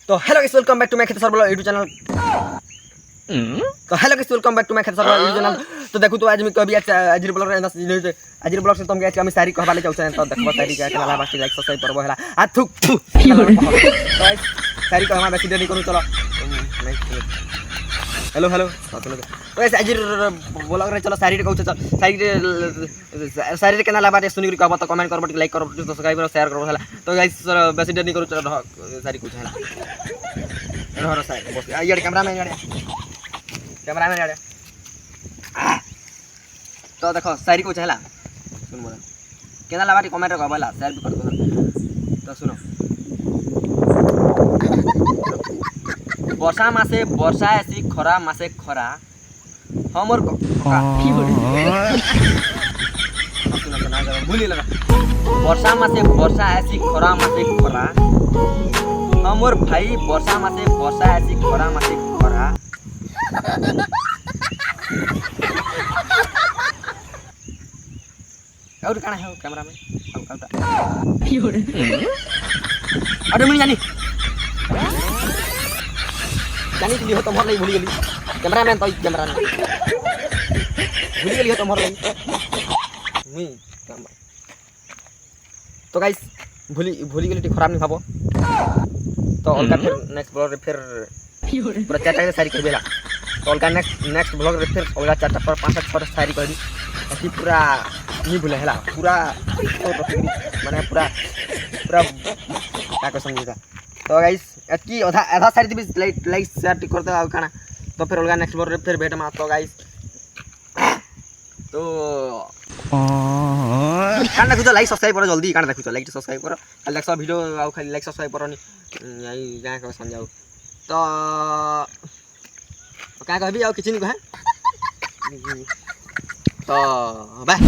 तो hello guys welcome back to my खेत सरबला यूट्यूब चैनल। तो hello guys welcome back to my खेत सरबला यूट्यूब चैनल। तो देखो तो आज मैं कभी आज ब्लॉग रे आज ब्लॉग से तुम गए हम सारी कहबाले चलछे तो देखबो सारी के केला बास्ती लाइक सब्सक्राइब करबो हला आ थुक तो सारी कहमा बेसी देरी करू चलो। हेलो हेलो तो गाइस आज ब्लॉग रे चलो सारी कहू चल सारी केना लाबाटे सुनी कर कहबो तो कमेंट करबो लाइक करबो सब्सक्राइब करो शेयर करो हला। तो गाइस बेसी देरी करू चलो सारी कुछ हला रह साइड बस यार कैमरामैन यार तो देखो सारी को चला सुन बोला केना लाबाटी कमेंट रे कहबला शेयर भी कर दो। तो सुनो वर्षा मासे वर्षा ऐसी खरा मासे खरा हमर भूली लगा वर्षा मासे वर्षा ऐसी खरा मासे खरा हमर भाई वर्षा मासे वर्षा ऐसी खरा मासे खरा और काना है कैमरा में अरे मैं जानी के लिए हो तुम नहीं भूल गई कैमरामैन तो कैमरा नहीं भूल गई हो तुम नहीं तो गाइस भूली गली खराब नहीं भाबो। तो अलका फिर नेक्स्ट ब्लॉग रे फिर पूरा चारटा सारी कर बेला तो अलका नेक्स्ट ब्लॉग रे फिर अलगा चारटा पर पांच छह सारी कर दी ऐसी पूरा नहीं भूले हला पूरा माने पूरा पूरा का को समझिदा। तो गाइस एतकी आधा सारी भी लाइक शेयर कर दो आ खाना तो फिर अलगा नेक्स्ट ब्लॉग रे फिर भेट मा। तो गाइस तो कान देखो लाइक सब्सक्राइब करो जल्दी कान देखो लाइक सब्सक्राइब करो खाली देखो वीडियो आ खाली लाइक सब्सक्राइब करो नहीं यही गाय को समझाओ। तो क्या कहबी आ किछि नहीं कहे तो बाय।